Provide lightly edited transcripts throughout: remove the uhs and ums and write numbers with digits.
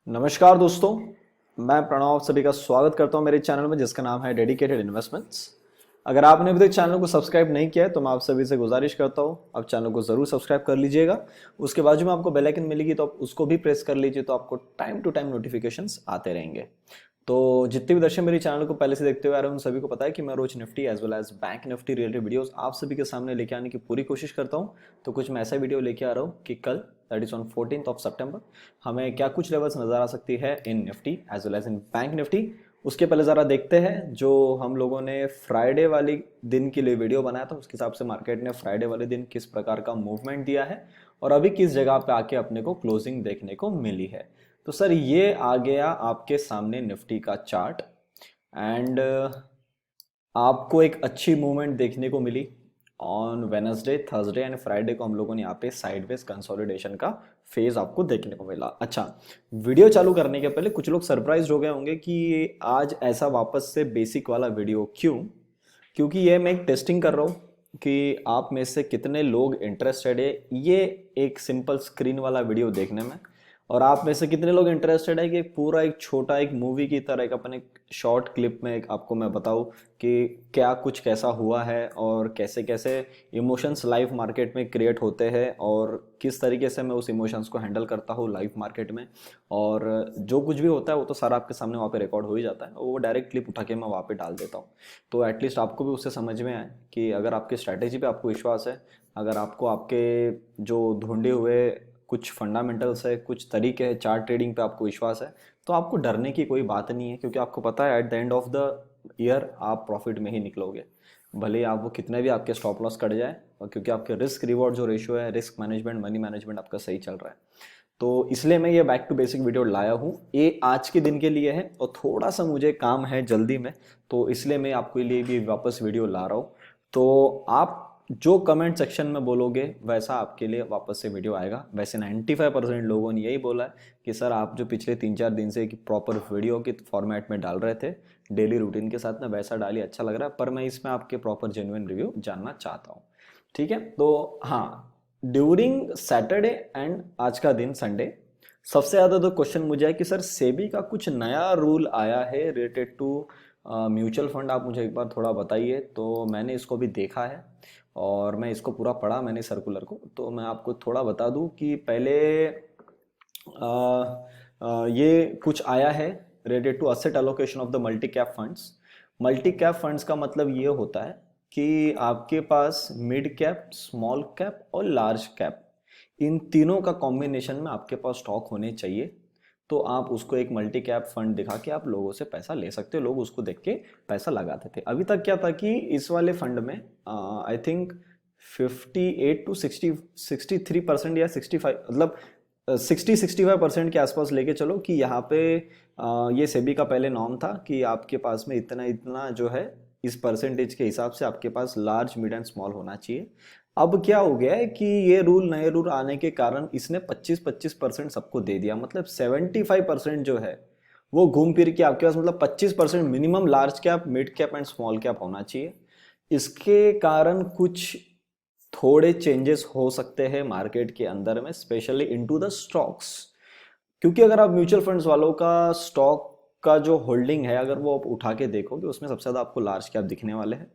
नमस्कार दोस्तों, मैं प्रणव आप सभी का स्वागत करता हूं मेरे चैनल में जिसका नाम है डेडिकेटेड इन्वेस्टमेंट्स। अगर आपने अभी तक चैनल को सब्सक्राइब नहीं किया है तो मैं आप सभी से गुजारिश करता हूं आप चैनल को जरूर सब्सक्राइब कर लीजिएगा। उसके बाजू में आपको बेल आइकन मिलेगी तो आप उसको भी प्रेस कर लीजिए तो आपको टाइम टू टाइम नोटिफिकेशंस आते रहेंगे। तो जितने भी दर्शक मेरे चैनल को पहले से देखते हुए आ रहे हैं उन सभी को पता है कि मैं रोज Nifty as well as bank Nifty related videos आप सभी के सामने लेके आने की पूरी कोशिश करता हूं। तो कुछ मैं ऐसा वीडियो लेके आ रहा हूं कि कल that is on 14th of सितंबर हमें क्या कुछ लेवल्स नजर आ सकती है in Nifty as well as in bank Nifty. उसके पहले ज़रा देखते हैं जो हम लोगों ने फ्राइडे वाली दिन के लिए वीडियो बनाया था उसके हिसाब से मार्केट ने फ्राइडे वाले दिन किस प्रकार का मूवमेंट दिया है और अभी किस जगह पे आके अपने को क्लोजिंग देखने को मिली है। तो सर ये आ गया आपके सामने निफ्टी का चार्ट एंड आपको एक अच्छी मूवमेंट देखने को मिली on Wednesday Thursday and Friday को हम लोगों ने यहाँ पे साइडवेज कंसोलिडेशन का फेज आपको देखने को मिला। अच्छा, वीडियो चालू करने के पहले कुछ लोग सरप्राइज हो गए होंगे कि आज ऐसा वापस से बेसिक वाला वीडियो क्यों, क्योंकि ये मैं एक टेस्टिंग कर रहा हूँ कि आप में से कितने लोग इंटरेस्टेड है ये एक सिंपल स्क्रीन वाला वीडियो देखने में और आप में से कितने लोग इंटरेस्टेड है कि पूरा एक छोटा एक मूवी की तरह एक अपने शॉर्ट क्लिप में एक आपको मैं बताऊं कि क्या कुछ कैसा हुआ है और कैसे कैसे इमोशंस लाइव मार्केट में क्रिएट होते हैं और किस तरीके से मैं उस इमोशंस को हैंडल करता हूँ लाइव मार्केट में। और जो कुछ भी होता है वो तो सारा आपके सामने वहाँ पे रिकॉर्ड हो ही जाता है और वो डायरेक्ट क्लिप उठा के मैं वहाँ पे डाल देता हूँ। तो एटलीस्ट आपको भी उससे समझ में आए कि अगर आपकी स्ट्रैटेजी पे आपको विश्वास है, अगर आपको आपके जो ढूंढे हुए कुछ फंडामेंटल्स है कुछ तरीके हैं चार्ट ट्रेडिंग पे आपको विश्वास है तो आपको डरने की कोई बात नहीं है, क्योंकि आपको पता है at the end of the year आप प्रॉफिट में ही निकलोगे। भले ही आप वो कितने भी आपके स्टॉप लॉस कट जाए और क्योंकि आपके रिस्क रिवॉर्ड जो रेशियो है रिस्क मैनेजमेंट मनी मैनेजमेंट आपका सही चल रहा है। तो इसलिए मैं ये बैक टू बेसिक वीडियो लाया हूँ, ये आज के दिन के लिए है और थोड़ा सा मुझे काम है जल्दी में तो इसलिए मैं आपके लिए भी वापस वीडियो ला रहा हूँ। तो आप जो कमेंट सेक्शन में बोलोगे वैसा आपके लिए वापस से वीडियो आएगा। वैसे 95% लोगों ने यही बोला है कि सर आप जो पिछले 3-4 दिन से प्रॉपर वीडियो के फॉर्मेट में डाल रहे थे डेली रूटीन के साथ में वैसा डालिए, अच्छा लग रहा है, पर मैं इसमें आपके प्रॉपर जेन्युइन रिव्यू जानना चाहता हूँ। ठीक है, तो हाँ, ड्यूरिंग सैटरडे एंड आज का दिन संडे सबसे ज़्यादा तो क्वेश्चन मुझे है कि सर सेबी का कुछ नया रूल आया है रिलेटेड टू म्यूचुअल फंड, आप मुझे एक बार थोड़ा बताइए। तो मैंने इसको भी देखा है और मैं इसको पूरा पढ़ा मैंने सर्कुलर को, तो मैं आपको थोड़ा बता दूं कि पहले ये कुछ आया है related to asset allocation of the multi cap funds. Multi cap funds का मतलब ये होता है कि आपके पास मिड कैप स्मॉल कैप और लार्ज कैप इन तीनों का कॉम्बिनेशन में आपके पास स्टॉक होने चाहिए। तो आप उसको एक मल्टी कैप फंड दिखा के आप लोगों से पैसा ले सकते हो, लोग उसको देख के पैसा लगाते थे। अभी तक क्या था कि इस वाले फंड में आई थिंक 58 to 63% या 65 मतलब 60-65% के आसपास लेके चलो कि यहाँ पे ये सेबी का पहले नॉर्म था कि आपके पास में इतना इतना जो है इस परसेंटेज के हिसाब से आपके पास लार्ज मिड एंड स्मॉल होना चाहिए। अब क्या हो गया है कि ये रूल नए रूल आने के कारण इसने 25-25% सबको दे दिया, मतलब 75% जो है वो घूम फिर के आपके पास मतलब 25% minimum large cap mid cap and small cap होना चाहिए। इसके कारण कुछ थोड़े चेंजेस हो सकते हैं मार्केट के अंदर में स्पेशली इनटू द स्टॉक्स, क्योंकि अगर आप म्यूचुअल फंड्स वालों का स्टॉक का जो होल्डिंग है अगर वो आप उठा के देखोगे उसमें सबसे ज़्यादा आपको लार्ज कैप दिखने वाले हैं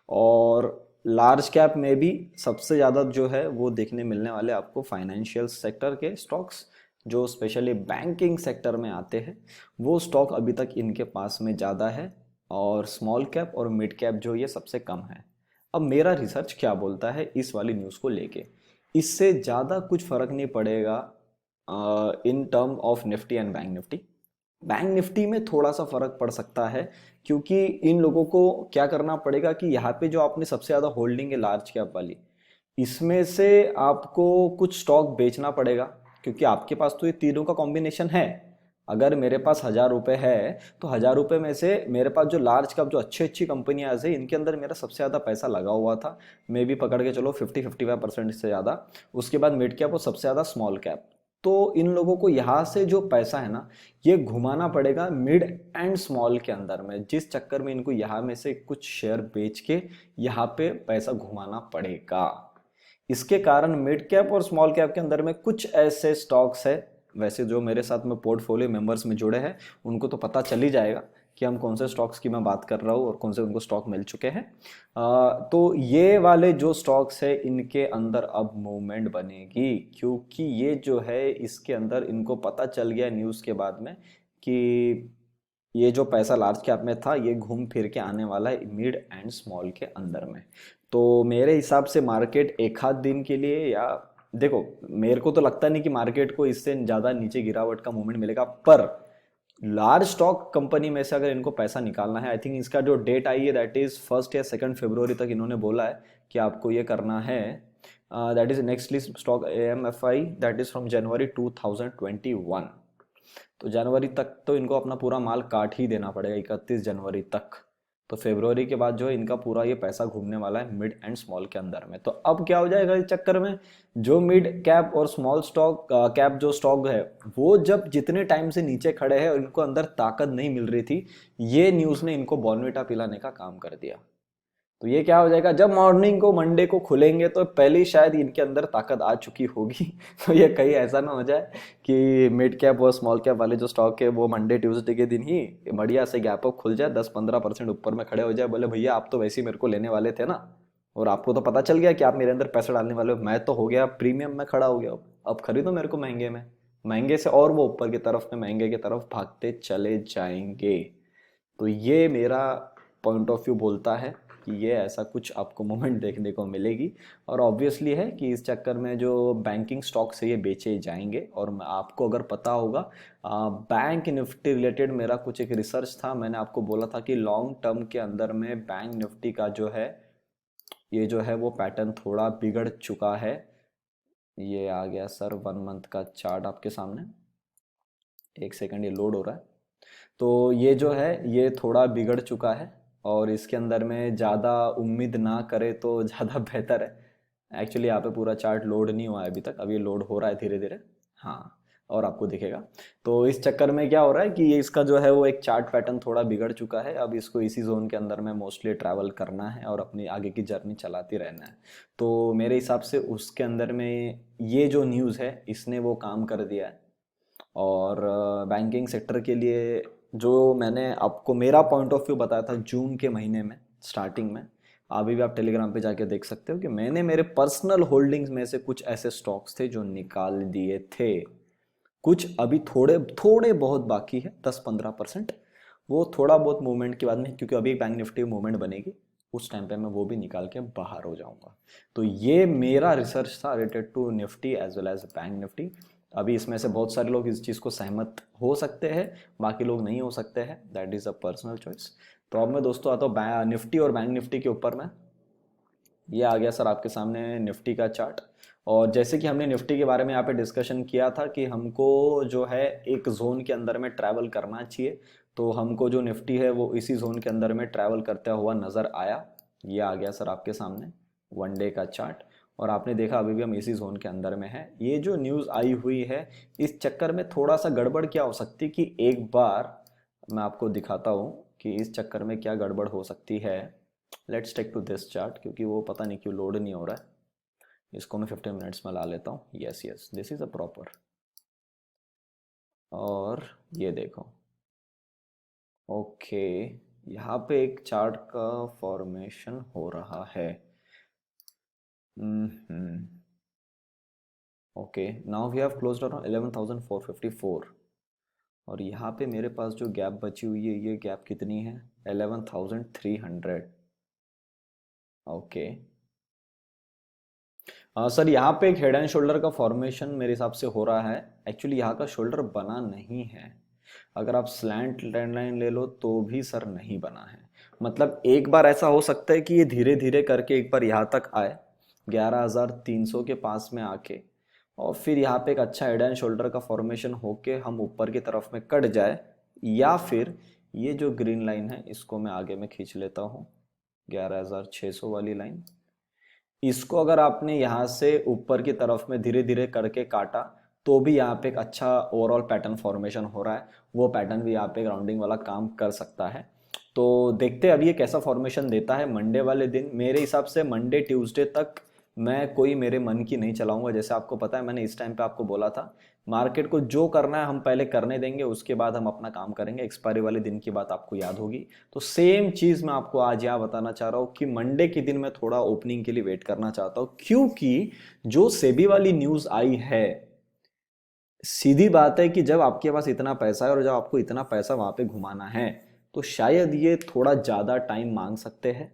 और लार्ज कैप में भी सबसे ज़्यादा जो है वो देखने मिलने वाले आपको फाइनेंशियल सेक्टर के स्टॉक्स जो स्पेशली बैंकिंग सेक्टर में आते हैं वो स्टॉक अभी तक इनके पास में ज़्यादा है और स्मॉल कैप और मिड कैप जो ये सबसे कम है। अब मेरा रिसर्च क्या बोलता है इस वाली न्यूज़ को लेके, इससे ज़्यादा कुछ फर्क नहीं पड़ेगा in term of Nifty and bank Nifty. Bank Nifty में थोड़ा सा फर्क पड़ सकता है क्योंकि इन लोगों को क्या करना पड़ेगा कि यहाँ पे जो आपने सबसे ज़्यादा होल्डिंग है लार्ज कैप वाली इसमें से आपको कुछ स्टॉक बेचना पड़ेगा, क्योंकि आपके पास तो ये तीनों का कॉम्बिनेशन है। अगर मेरे पास 1,000 रुपये है तो 1,000 रुपये में से मेरे पास जो लार्ज कैप जो अच्छी अच्छी कंपनियां है इनके अंदर मेरा सबसे ज़्यादा पैसा लगा हुआ था, मे भी पकड़ के चलो 50-55% से ज़्यादा। उसके बाद मिड कैप और सबसे ज़्यादा स्मॉल कैप। तो इन लोगों को यहाँ से जो पैसा है ना ये घुमाना पड़ेगा मिड एंड स्मॉल के अंदर में, जिस चक्कर में इनको यहाँ में से कुछ शेयर बेच के यहाँ पे पैसा घुमाना पड़ेगा। इसके कारण मिड कैप और स्मॉल कैप के अंदर में कुछ ऐसे स्टॉक्स है वैसे जो मेरे साथ में पोर्टफोलियो मेंबर्स में जुड़े हैं उनको तो पता चल ही जाएगा कि हम कौन से स्टॉक्स की मैं बात कर रहा हूँ और कौन से उनको स्टॉक मिल चुके हैं। तो ये वाले जो स्टॉक्स है इनके अंदर अब मूवमेंट बनेगी, क्योंकि ये जो है इसके अंदर इनको पता चल गया न्यूज़ के बाद में कि ये जो पैसा लार्ज कैप में था ये घूम फिर के आने वाला है मिड एंड स्मॉल के अंदर में। तो मेरे हिसाब से मार्केट एक आध दिन के लिए, या देखो मेरे को तो लगता नहीं कि मार्केट को इससे ज़्यादा नीचे गिरावट का मूवमेंट मिलेगा, पर लार्ज स्टॉक कंपनी में से अगर इनको पैसा निकालना है, आई थिंक इसका जो डेट आई है दैट इज 1 या 2 फरवरी तक इन्होंने बोला है कि आपको ये करना है। That is next list stock AMFI, that is from January 2021। तो जनवरी तक तो इनको अपना पूरा माल काट ही देना पड़ेगा, 31 जनवरी तक। तो फरवरी के बाद जो है इनका पूरा ये पैसा घूमने वाला है मिड एंड स्मॉल के अंदर में। तो अब क्या हो जाएगा इस चक्कर में, जो मिड कैप और स्मॉल स्टॉक कैप जो स्टॉक है वो जब जितने टाइम से नीचे खड़े हैं और इनको अंदर ताकत नहीं मिल रही थी, ये न्यूज़ ने इनको बॉर्नविटा पिलाने का काम कर दिया। तो ये क्या हो जाएगा, जब मॉर्निंग को मंडे को खुलेंगे तो पहले ही शायद इनके अंदर ताकत आ चुकी होगी। तो ये कहीं ऐसा ना हो जाए कि मिड कैप और स्मॉल कैप वाले जो स्टॉक है वो मंडे ट्यूसडे के दिन ही बढ़िया से गैप अप खुल जाए, 10-15% ऊपर में खड़े हो जाए, बोले भैया आप तो वैसे ही मेरे को लेने वाले थे ना, और आपको तो पता चल गया कि आप मेरे अंदर पैसा डालने वाले हो, मैं तो हो गया प्रीमियम में खड़ा हो गया, अब खरीदो मेरे को महंगे में, महंगे से और वो ऊपर की तरफ में महंगे की तरफ भागते चले जाएंगे। तो ये मेरा पॉइंट ऑफ व्यू बोलता है कि ये ऐसा कुछ आपको मोमेंट देखने को मिलेगी। और ऑब्वियसली है कि इस चक्कर में जो बैंकिंग स्टॉक्स है ये बेचे जाएंगे। और आपको अगर पता होगा बैंक निफ्टी रिलेटेड मेरा कुछ एक रिसर्च था, मैंने आपको बोला था कि लॉन्ग टर्म के अंदर में बैंक निफ्टी का जो है ये जो है वो पैटर्न थोड़ा बिगड़ चुका है। ये आ गया सर 1 मंथ का चार्ट आपके सामने, एक सेकंड ये लोड हो रहा है। तो ये जो है ये थोड़ा बिगड़ चुका है और इसके अंदर में ज़्यादा उम्मीद ना करे तो ज़्यादा बेहतर है। एक्चुअली यहाँ पे पूरा चार्ट लोड नहीं हुआ है अभी तक, अभी लोड हो रहा है धीरे धीरे, हाँ, और आपको दिखेगा। तो इस चक्कर में क्या हो रहा है कि ये इसका जो है वो एक चार्ट पैटर्न थोड़ा बिगड़ चुका है। अब इसको इसी जोन के अंदर में मोस्टली ट्रैवल करना है और अपनी आगे की जर्नी चलाती रहना है। तो मेरे हिसाब से उसके अंदर में ये जो न्यूज़ है इसने वो काम कर दिया है। और बैंकिंग सेक्टर के लिए जो मैंने आपको मेरा पॉइंट ऑफ व्यू बताया था जून के महीने में स्टार्टिंग में, अभी भी आप टेलीग्राम पे जाके देख सकते हो कि मैंने मेरे पर्सनल होल्डिंग्स में से कुछ ऐसे स्टॉक्स थे जो निकाल दिए थे। कुछ अभी थोड़े थोड़े बहुत बाकी है, 10-15%, वो थोड़ा बहुत मूवमेंट के बाद में, क्योंकि अभी बैंक निफ्टी मूवमेंट बनेगी उस टाइम पे मैं वो भी निकाल के बाहर हो जाऊंगा। तो ये मेरा रिसर्च था related to Nifty as well as bank Nifty. अभी इसमें से बहुत सारे लोग इस चीज़ को सहमत हो सकते हैं, बाकी लोग नहीं हो सकते हैं, that is a personal choice. तो अब मैं दोस्तों आता हूँ निफ्टी और बैंक निफ्टी के ऊपर में। ये आ गया सर आपके सामने निफ्टी का चार्ट। और जैसे कि हमने निफ्टी के बारे में यहाँ पे डिस्कशन किया था कि हमको जो है एक जोन के अंदर में ट्रैवल करना चाहिए, तो हमको जो निफ्टी है वो इसी जोन के अंदर में ट्रैवल करता हुआ नज़र आया। ये आ गया सर आपके सामने 1 डे का चार्ट, और आपने देखा अभी भी हम इसी जोन के अंदर में है। ये जो न्यूज़ आई हुई है इस चक्कर में थोड़ा सा गड़बड़ क्या हो सकती है कि एक बार मैं आपको दिखाता हूँ कि इस चक्कर में क्या गड़बड़ हो सकती है। Let's take to this chart, क्योंकि वो पता नहीं क्यों लोड नहीं हो रहा है। इसको मैं 15 मिनट्स में ला लेता हूँ। Yes yes, this is a proper. और ये देखो, ओके, यहाँ पे एक चार्ट का फॉर्मेशन हो रहा है। Okay, now we have closed around 11,454, और यहाँ पे मेरे पास जो गैप बची हुई है ये गैप कितनी है, 11,300। ओके सर, यहाँ पे एक हेड एंड शोल्डर का फॉर्मेशन मेरे हिसाब से हो रहा है। एक्चुअली यहाँ का शोल्डर बना नहीं है, अगर आप स्लैंट ट्रेंड लाइन ले लो तो भी सर नहीं बना है। मतलब एक बार ऐसा हो सकता है कि ये धीरे धीरे करके एक बार यहाँ तक आए 11,300 के पास में आके, और फिर यहाँ पे एक अच्छा हेड एंड शोल्डर का फॉर्मेशन होके हम ऊपर की तरफ में कट जाए, या फिर ये जो ग्रीन लाइन है इसको मैं आगे में खींच लेता हूँ 11,600 वाली लाइन। इसको अगर आपने यहाँ से ऊपर की तरफ में धीरे धीरे करके काटा तो भी यहाँ पे एक अच्छा ओवरऑल पैटर्न फॉर्मेशन हो रहा है, वो पैटर्न भी यहाँ पे राउंडिंग वाला काम कर सकता है। तो देखते हैं अभी ये कैसा फॉर्मेशन देता है मंडे वाले दिन। मेरे हिसाब से मंडे ट्यूसडे तक मैं कोई मेरे मन की नहीं चलाऊंगा। जैसे आपको पता है मैंने इस टाइम पे आपको बोला था मार्केट को जो करना है हम पहले करने देंगे, उसके बाद हम अपना काम करेंगे। एक्सपायरी वाले दिन की बात आपको याद होगी। तो सेम चीज़ मैं आपको आज यहाँ बताना चाह रहा हूँ कि मंडे के दिन मैं थोड़ा ओपनिंग के लिए वेट करना चाहता हूँ, क्योंकि जो सेबी वाली न्यूज़ आई है, सीधी बात है कि जब आपके पास इतना पैसा है और जब आपको इतना पैसा वहां पे घुमाना है, तो शायद ये थोड़ा ज़्यादा टाइम मांग सकते हैं,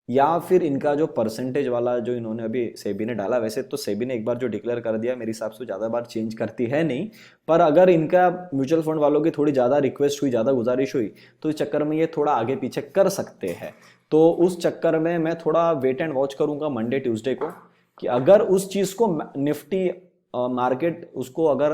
या फिर इनका जो परसेंटेज वाला जो इन्होंने अभी सेबी ने डाला, वैसे तो सेबी ने एक बार जो डिक्लेयर कर दिया मेरे हिसाब से ज़्यादा बार चेंज करती है नहीं, पर अगर इनका म्यूचुअल फंड वालों की थोड़ी ज़्यादा रिक्वेस्ट हुई, ज़्यादा गुजारिश हुई, तो इस चक्कर में ये थोड़ा आगे पीछे कर सकते हैं। तो उस चक्कर में मैं थोड़ा वेट एंड वॉच करूंगा मंडे ट्यूसडे को, कि अगर उस चीज़ को निफ्टी मार्केट उसको अगर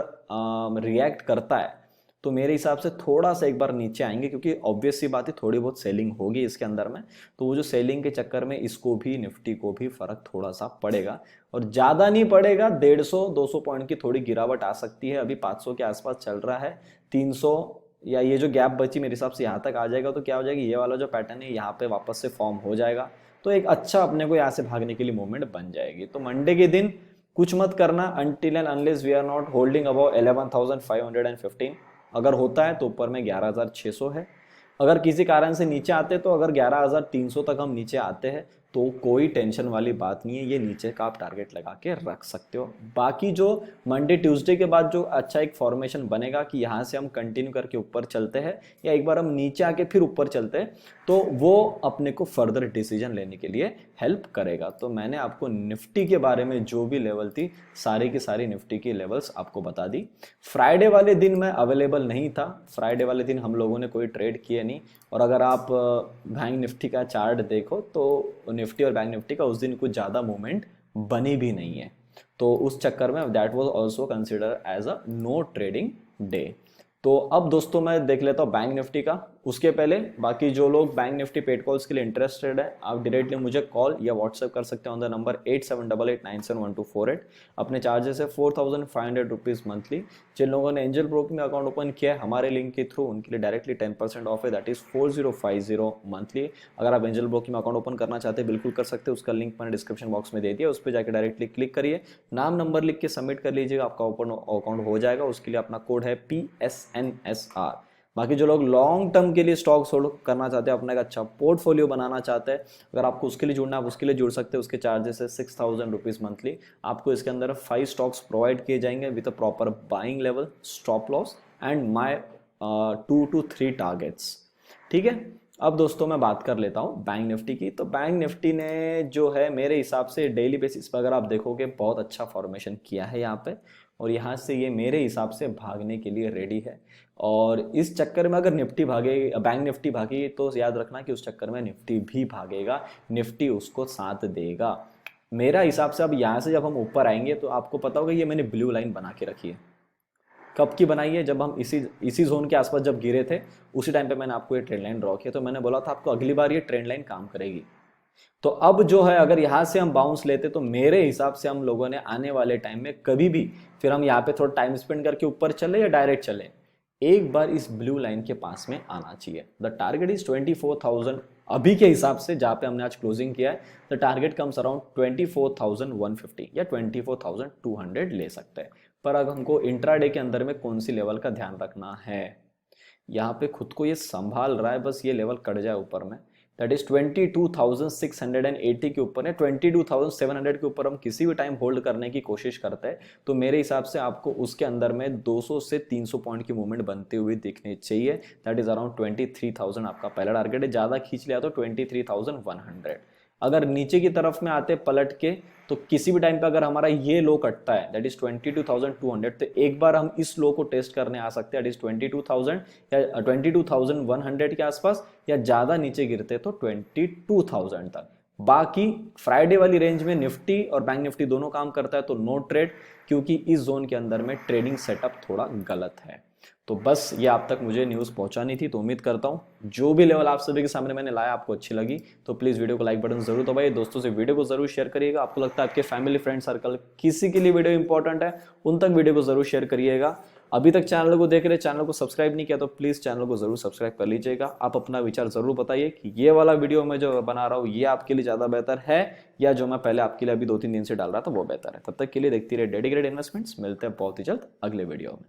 रिएक्ट करता है, तो मेरे हिसाब से थोड़ा सा एक बार नीचे आएंगे, क्योंकि ऑब्वियस सी बात है थोड़ी बहुत सेलिंग होगी इसके अंदर में। तो वो जो सेलिंग के चक्कर में इसको भी, निफ्टी को भी फर्क थोड़ा सा पड़ेगा, और ज़्यादा नहीं पड़ेगा, 150-200 पॉइंट की थोड़ी गिरावट आ सकती है। अभी 500 के आसपास चल रहा है, 300 या ये जो गैप बची मेरे हिसाब से यहाँ तक आ जाएगा, तो क्या हो जाएगी, ये वाला जो पैटर्न है यहाँ पे वापस से फॉर्म हो जाएगा, तो एक अच्छा अपने को यहाँ से भागने के लिए मूवमेंट बन जाएगी। तो मंडे के दिन कुछ मत करना until and unless we are not holding about 11,515। अगर होता है तो ऊपर में 11,600 है, अगर किसी कारण से नीचे आते तो अगर 11,300 तक हम नीचे आते हैं तो कोई टेंशन वाली बात नहीं है, ये नीचे का आप टारगेट लगा के रख सकते हो। बाकी जो मंडे ट्यूसडे के बाद जो अच्छा एक फॉर्मेशन बनेगा कि यहाँ से हम कंटिन्यू करके ऊपर चलते हैं या एक बार हम नीचे आके फिर ऊपर चलते हैं, तो वो अपने को फर्दर डिसीजन लेने के लिए हेल्प करेगा। तो मैंने आपको निफ्टी के बारे में जो भी लेवल थी सारी की सारी निफ्टी की लेवल्स आपको बता दी। फ्राइडे वाले दिन मैं अवेलेबल नहीं था, फ्राइडे वाले दिन हम लोगों ने कोई ट्रेड किए नहीं, और अगर आप बैंक निफ्टी का चार्ट देखो तो निफ्टी और बैंक निफ्टी का उस दिन कुछ ज़्यादा मूवमेंट बनी भी नहीं है, तो उस चक्कर में that was also consider as a no trading day. तो अब दोस्तों मैं देख लेता हूँ बैंक निफ्टी का। उसके पहले बाकी जो लोग बैंक निफ्टी पेड कॉल्स के लिए इंटरेस्टेड है, आप डायरेक्टली मुझे कॉल या व्हाट्सएप कर सकते हैं ऑन द नंबर 8788971248। अपने चार्जेस है 4,500 रुपीज़ मंथली। जिन लोगों ने एंजल ब्रोकिंग में अकाउंट ओपन किया है हमारे लिंक के थ्रू, उनके लिए डायरेक्टली 10% ऑफ है, दैट इज 4050 मंथली। अगर आप एंजल ब्रोकिंग में अकाउंट ओपन करना चाहते हैं बिल्कुल कर सकते हैं, उसका लिंक मैंने डिस्क्रिप्शन बॉक्स में दे दिया, उस पर जाकर डायरेक्टली क्लिक करिए, नाम नंबर लिख के सबमिट कर लीजिएगा, आपका ओपन अकाउंट हो जाएगा। उसके लिए अपना कोड है PSNSR। बाकी जो लोग लॉन्ग टर्म के लिए स्टॉक्स होल्ड करना चाहते हैं, अपना एक अच्छा पोर्टफोलियो बनाना चाहते हैं, अगर आपको उसके लिए जुड़ना है आप उसके लिए जुड़ सकते हैं। उसके चार्जेस है 6,000 रुपीज़ मंथली। आपको इसके अंदर 5 स्टॉक्स प्रोवाइड किए जाएंगे with a proper buying level, stop loss and my 2 to 3 targets. ठीक है, अब दोस्तों मैं बात कर लेता हूँ बैंक निफ्टी की। तो बैंक निफ्टी ने जो है मेरे हिसाब से डेली बेसिस पर अगर आप देखोगे बहुत अच्छा फॉर्मेशन किया है यहाँ पे, और यहाँ से ये मेरे हिसाब से भागने के लिए रेडी है। और इस चक्कर में अगर निफ्टी भागे, बैंक निफ्टी भागी, तो याद रखना कि उस चक्कर में निफ्टी भी भागेगा, निफ्टी उसको साथ देगा। मेरा हिसाब से अब यहाँ से जब हम ऊपर आएंगे तो आपको पता होगा ये मैंने ब्लू लाइन बना के रखी है। कब की बनाई है, जब हम इसी जोन के आसपास जब गिरे थे उसी टाइम पे मैंने आपको ये ट्रेंड लाइन ड्रॉ किया, तो मैंने बोला था आपको अगली बार ये ट्रेंड लाइन काम करेगी। तो अब जो है अगर यहाँ से हम बाउंस लेते तो मेरे हिसाब से हम लोगों ने आने वाले टाइम में कभी भी फिर हम यहाँ पे थोड़ा टाइम स्पेंड करके ऊपर चले या डायरेक्ट चले, एक बार इस ब्लू लाइन के पास में आना चाहिए। द टारगेट इज 24,000 अभी के हिसाब से, जहाँ पे हमने आज क्लोजिंग किया है द टारगेट कम्स अराउंड 24,150 या 24,200 ले सकते हैं। पर अब हमको इंट्राडे के अंदर में कौन सी लेवल का ध्यान रखना है, यहाँ पे खुद को ये संभाल रहा है, बस ये लेवल कट जाए ऊपर में, दैट इज 22,680 के ऊपर है, 22,700 के ऊपर हम किसी भी टाइम होल्ड करने की कोशिश करते हैं, तो मेरे हिसाब से आपको उसके अंदर में 200 से 300 पॉइंट की मूवमेंट बनते हुए दिखनी चाहिए। दैट इज अराउंड 23,000 आपका पहला टारगेट है, ज़्यादा खींच लिया तो 23,100। अगर नीचे की तरफ में आते पलट के, तो किसी भी टाइम पे अगर हमारा ये लो कटता है दैट इज 22,200, तो एक बार हम इस लो को टेस्ट करने आ सकते हैं, दैट इज 22,000 या 22,100 के आसपास, या ज़्यादा नीचे गिरते तो 22,000 तक। बाकी फ्राइडे वाली रेंज में निफ्टी और बैंक निफ्टी दोनों काम करता है, तो नो ट्रेड, क्योंकि इस जोन के अंदर में ट्रेडिंग सेटअप थोड़ा गलत है। तो बस ये आप तक मुझे न्यूज़ पहुंचानी थी। तो उम्मीद करता हूं जो भी लेवल आप सभी के सामने मैंने लाया आपको अच्छी लगी, तो प्लीज़ वीडियो को लाइक बटन जरूर दबाइए, दोस्तों से वीडियो को जरूर शेयर करिएगा। आपको लगता है आपके फैमिली फ्रेंड सर्कल किसी के लिए वीडियो इंपॉर्टेंट है, उन तक वीडियो को जरूर शेयर करिएगा। अभी तक चैनल को देख रहे, चैनल को सब्सक्राइब नहीं किया तो प्लीज़ चैनल को जरूर सब्सक्राइब कर लीजिएगा। आप अपना विचार जरूर बताइए कि ये वाला वीडियो मैं जो बना रहा हूँ ये आपके लिए ज़्यादा बेहतर है या जो मैं पहले आपके लिए अभी 2-3 दिन से डाल रहा था वो बेहतर है। तब तक के लिए देखती रहे डेडिकेटेड इन्वेस्टमेंट्स। मिलते हैं बहुत ही जल्द अगले वीडियो में।